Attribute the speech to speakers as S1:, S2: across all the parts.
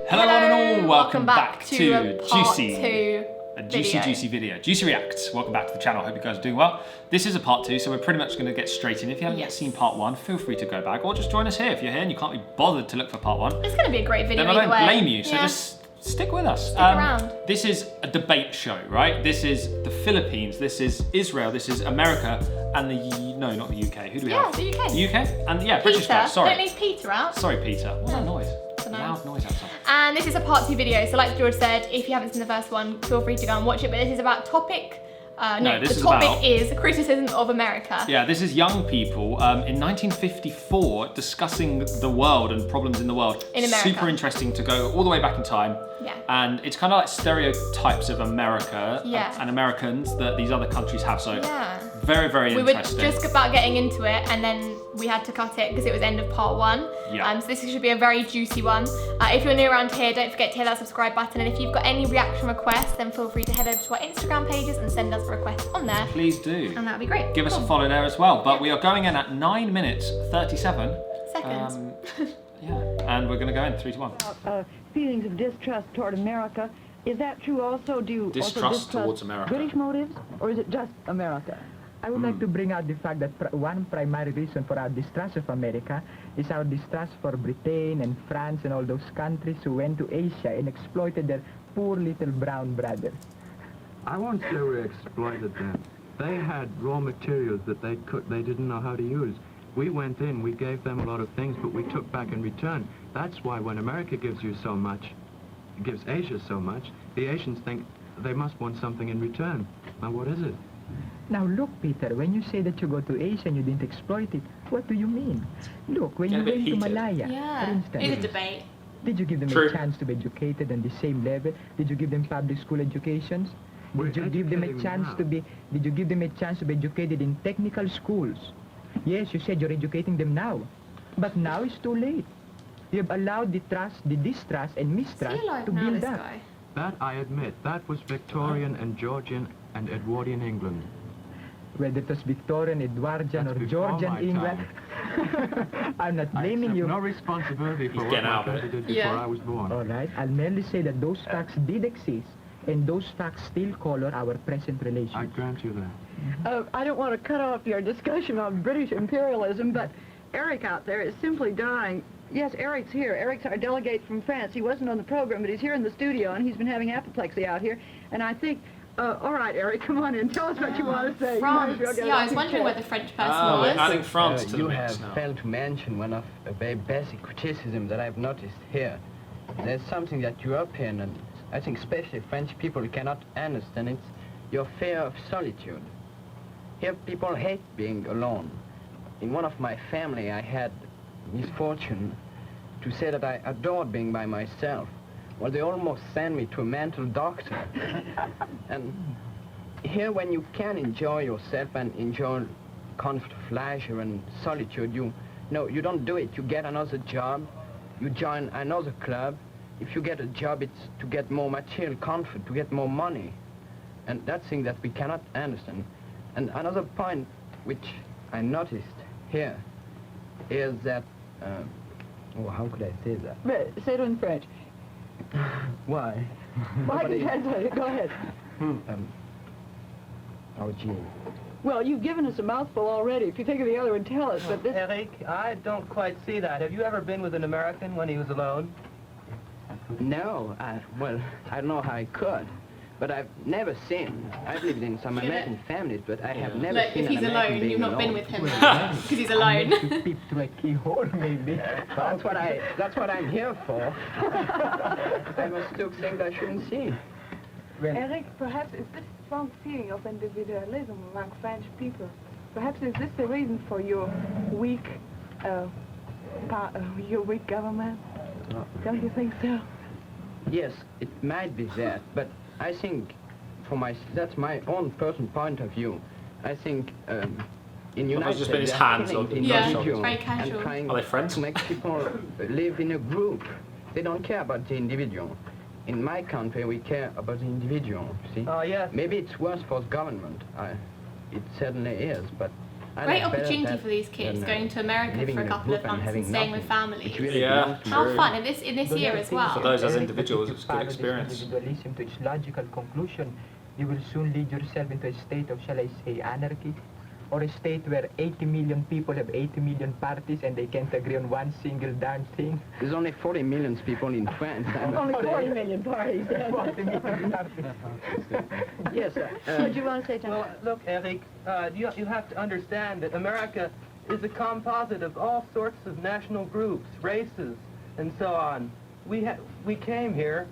S1: Hello one and all, welcome back to
S2: a
S1: Juicy video. Juicy Reacts, welcome back to the channel, I hope you guys are doing well. This is a part 2, so we're pretty much going to get straight in. If you haven't yet seen part 1, feel free to go back, or just join us here if you're here and you can't be bothered to look for part 1.
S2: It's going to be a great video
S1: then I don't blame you, so
S2: yeah.
S1: just stick with us.
S2: Stick around.
S1: This is a debate show, right? This is the Philippines, this is Israel, this is America, and no, not the UK. Who do we have?
S2: Yeah, the UK.
S1: The UK? And yeah,
S2: Peter.
S1: British guys, sorry.
S2: Don't leave Peter out.
S1: Sorry, Peter. What's that noise? Loud noise outside.
S2: And this is a part 2 video, so like George said, if you haven't seen the first one, feel free to go and watch it, but this is about the topic is criticism of America.
S1: Yeah, this is young people in 1954 discussing the world and problems in the world.
S2: In America.
S1: Super interesting to go all the way back in time.
S2: Yeah.
S1: And it's kind of like stereotypes of America and Americans that these other countries have. So very, very interesting.
S2: We were just about getting into it and then we had to cut it because it was end of part 1.
S1: Yeah.
S2: So this should be a very juicy one. If you're new around here, don't forget to hit that subscribe button. And if you've got any reaction requests, then feel free to head over to our Instagram pages and send us requests on there.
S1: Please do.
S2: And that'd be great.
S1: Give us a follow there as well. But we are going in at 9 minutes 37
S2: seconds.
S1: Yeah, and we're going to go in 3, 2, 1.
S3: Feelings of distrust toward America. Is that true also? Do you
S1: distrust towards America?
S3: British motives, or is it just America?
S4: I would like to bring out the fact that one primary reason for our distrust of America is our distrust for Britain and France and all those countries who went to Asia and exploited their poor little brown brothers.
S5: I won't say we exploited them. They had raw materials that they didn't know how to use. We went in, we gave them a lot of things, but we took back in return. That's why when America gives you so much, gives Asia so much, the Asians think they must want something in return. Now what is it?
S4: Now look, Peter, when you say that you go to Asia and you didn't exploit it, what do you mean? Look, when you went to Malaya, for instance,
S2: it's a debate.
S4: Did you give them a chance to be educated on the same level? Did you give them public school educations? Did you give them a chance to be educated in technical schools? Yes, you said you're educating them now, but now it's too late. You have allowed the distrust and mistrust to build up.
S5: That I admit, that was Victorian and Georgian and Edwardian England.
S4: Whether it was Victorian, Edwardian, or Georgian England, I'm not blaming you.
S5: No responsibility for what my country did before I was born.
S4: All right, I'll merely say that those facts did exist, and those facts still color our present relations.
S5: I grant you that.
S3: I don't want to cut off your discussion on British imperialism, but Eric out there is simply dying. Yes, Eric's here. Eric's our delegate from France. He wasn't on the program, but he's here in the studio, and he's been having apoplexy out here. And I think, all right, Eric, come on in. Tell us what you want to say.
S2: France. Yeah, I was wondering where the French person was.
S1: We're adding France to the
S6: you
S1: mix
S6: have
S1: now.
S6: failed to mention one of a very basic criticism that I've noticed here. There's something that European and I think especially French people cannot understand. It's your fear of solitude. Here people hate being alone. In one of my family I had misfortune to say that I adored being by myself. Well, they almost sent me to a mental doctor. And here when you can enjoy yourself and enjoy comfort of leisure and solitude, you don't do it. You get another job, you join another club. If you get a job, it's to get more material comfort, to get more money. And that's thing that we cannot understand. And another point which I noticed here is that, how could I say that?
S3: Say it in French.
S6: Why?
S3: Well, I can translate it. Go ahead.
S6: Oh, gee.
S3: Well, you've given us a mouthful already. If you think of the other one, tell us. But this...
S7: Eric, I don't quite see that. Have you ever been with an American when he was alone?
S6: No, well, I don't know how I could. But I've never seen. I've lived in some American families, but I have never seen an American being alone.
S2: If he's alone, you've not been with him because he's alone.
S4: To peep through a keyhole, maybe.
S6: That's what I'm here for. I must look things I shouldn't see.
S8: Eric, perhaps is this strong feeling of individualism among French people? Perhaps is this the reason for your weak government? Don't you think so?
S6: Yes, it might be that, but I think, that's my own personal point of view. I think in United States,
S2: very casual.
S6: and trying
S1: Are they friends?
S6: to make people live in a group. They don't care about the individual. In my country, we care about the individual, see?
S7: Oh, yes.
S6: Maybe it's worse for the government. It certainly is, but
S2: Great opportunity for these kids going to America for a couple of months and staying with families. How fun in this year as well.
S1: For those as individuals, it's a good experience.
S4: Individualism to its logical conclusion, you will soon lead yourself into a state of, shall I say, anarchy, or a state where 80 million people have 80 million parties and they can't agree on one single darn thing.
S6: There's only 40 million people in France.
S3: Only 40 million parties.
S4: 40 million parties.
S3: Yes, sir. What do you want to say, John?
S7: Well, look, Eric, you have to understand that America is a composite of all sorts of national groups, races, and so on. We came here.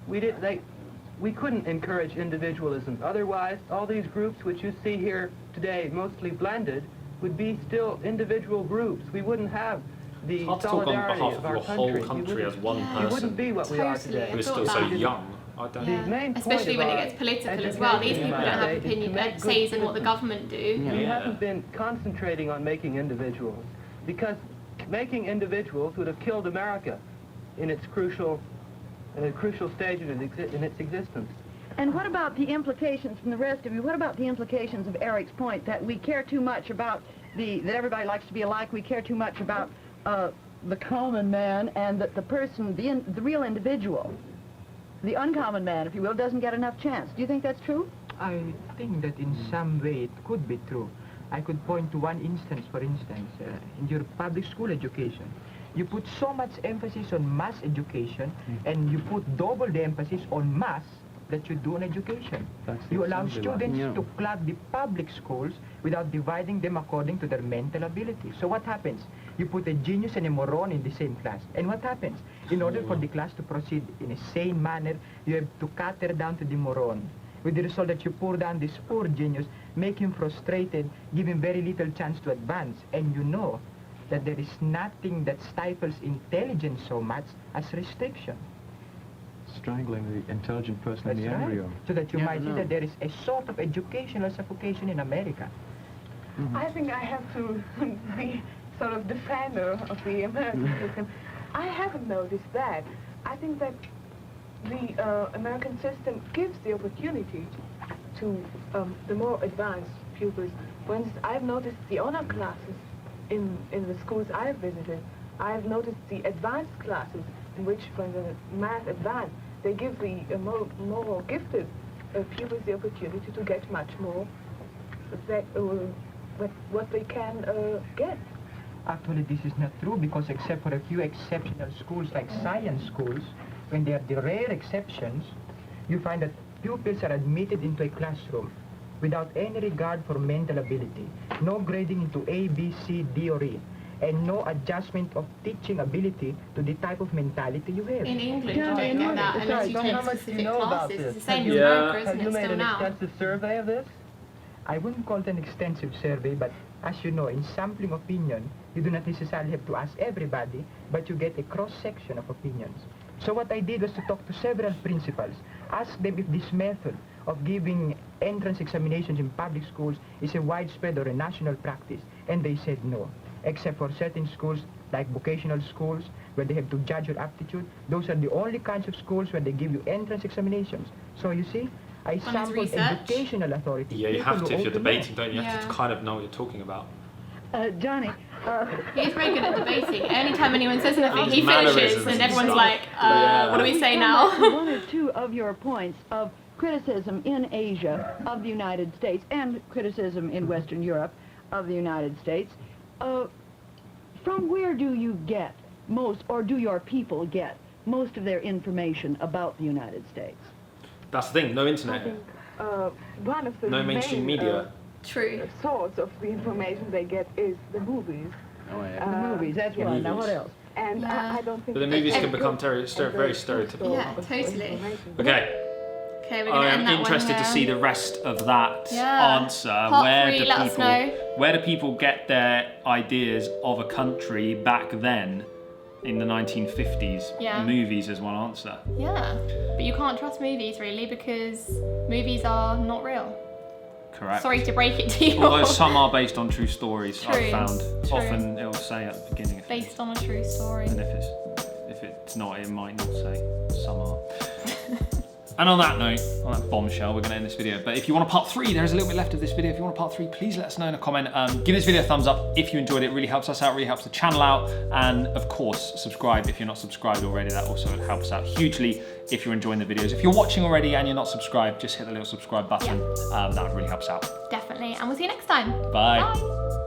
S7: We couldn't encourage individualism. Otherwise, all these groups which you see here today, mostly blended, would be still individual groups. We wouldn't have the
S1: It's hard to talk on
S7: solidarity
S1: behalf
S7: of
S1: of
S7: our
S1: your whole
S7: country.
S1: country as one
S7: You wouldn't
S1: person
S7: be what we are today.
S1: who is still so young. I don't
S7: The main point
S2: Especially
S7: of
S2: when it
S7: our
S2: gets political as well. These people don't have
S7: education is to make good
S2: says in what the
S7: citizens.
S2: government do.
S7: We haven't been concentrating on making individuals, because making individuals would have killed America in its crucial stage in its existence.
S3: And what about the implications from the rest of you? What about the implications of Eric's point that we care too much about that everybody likes to be alike, we care too much about the common man, and that the person, the real individual, the uncommon man, if you will, doesn't get enough chance. Do you think that's true?
S4: I think that in some way it could be true. I could point to one instance, for instance, in your public school education. You put so much emphasis on mass education, and you put double the emphasis on mass that you do on education. You allow students to club the public schools without dividing them according to their mental ability. So what happens? You put a genius and a moron in the same class. And what happens? In order for the class to proceed in a sane manner, you have to cater down to the moron, with the result that you pour down this poor genius, make him frustrated, give him very little chance to advance. And you know that there is nothing that stifles intelligence so much as restriction.
S5: Strangling the intelligent person in the embryo.
S4: So that you might see that there is a sort of educational suffocation in America.
S8: I think I have to be sort of defender of the American system. I haven't noticed that. I think that the American system gives the opportunity to the more advanced pupils. For instance, I've noticed the honor classes in the schools I've visited. I've noticed the advanced classes in which, for the math advanced, they give the more gifted pupils the opportunity to get much more what they can get.
S4: Actually, this is not true, because except for a few exceptional schools like science schools, when they are the rare exceptions, you find that pupils are admitted into a classroom without any regard for mental ability, no grading into A, B, C, D, or E, and no adjustment of teaching ability to the type of mentality you have.
S2: In England, you don't get that unless you take
S7: How much do
S2: specific
S7: you know about
S2: classes.
S7: this?
S2: It's the same as America, isn't
S7: Have you
S2: it,
S7: made
S2: still
S7: an
S2: now?
S7: extensive survey of this?
S4: I wouldn't call it an extensive survey, but as you know, in sampling opinion, you do not necessarily have to ask everybody, but you get a cross-section of opinions. So what I did was to talk to several principals, ask them if this method of giving entrance examinations in public schools is a widespread or a national practice, and they said no, except for certain schools like vocational schools where they have to judge your aptitude. Those are the only kinds of schools where they give you entrance examinations. So you see, I sampled educational authorities.
S1: Yeah, you have to if you're debating, don't you? You have
S2: Yeah.
S1: to kind of know what you're talking about.
S3: Johnny,
S2: He's very good at debating. Anytime anyone says anything, he
S1: Mannerisms
S2: finishes and
S1: and
S2: everyone's
S1: stuff.
S2: like, what do we say now?
S3: one or two of your points of criticism in Asia of the United States and criticism in Western Europe of the United States, from where do you get most, or do your people get most of their information about the United States?
S1: That's the thing, no
S8: I
S1: internet,
S8: think one of the
S1: no mainstream media.
S2: True.
S8: source of the information they get is the movies.
S6: Oh, yeah.
S3: The movies, that's one. Now what else?
S8: And
S2: Yeah.
S8: I don't think
S1: But the
S8: that's
S1: movies can
S8: a
S1: become
S8: good
S1: very
S8: and
S1: stereotypical.
S2: Yeah,
S8: of
S2: totally.
S8: information.
S1: Okay,
S2: Okay, we're going
S1: I
S2: to end
S1: am
S2: that
S1: interested
S2: one
S1: to
S2: here.
S1: see the rest of that
S2: Yeah.
S1: answer.
S2: Part 3, let us know.
S1: Where do people get their ideas of a country back then in the 1950s?
S2: Yeah.
S1: Movies is one answer.
S2: Yeah, but you can't trust movies really because movies are not real.
S1: Correct.
S2: Sorry to break it to you.
S1: Although some are based on true stories,
S2: True,
S1: I've found.
S2: true.
S1: Often it'll say at the beginning.
S2: Based on a true story.
S1: And if it's not, it might not say. Some are. And on that note, on that bombshell, we're going to end this video. But if you want a part 3, there's a little bit left of this video. If you want a part 3, please let us know in a comment. Give this video a thumbs up if you enjoyed it. It really helps us out, really helps the channel out. And of course, subscribe if you're not subscribed already. That also helps out hugely if you're enjoying the videos. If you're watching already and you're not subscribed, just hit the little subscribe button. That would really help us out.
S2: Definitely. And we'll see you next time.
S1: Bye.
S2: Bye.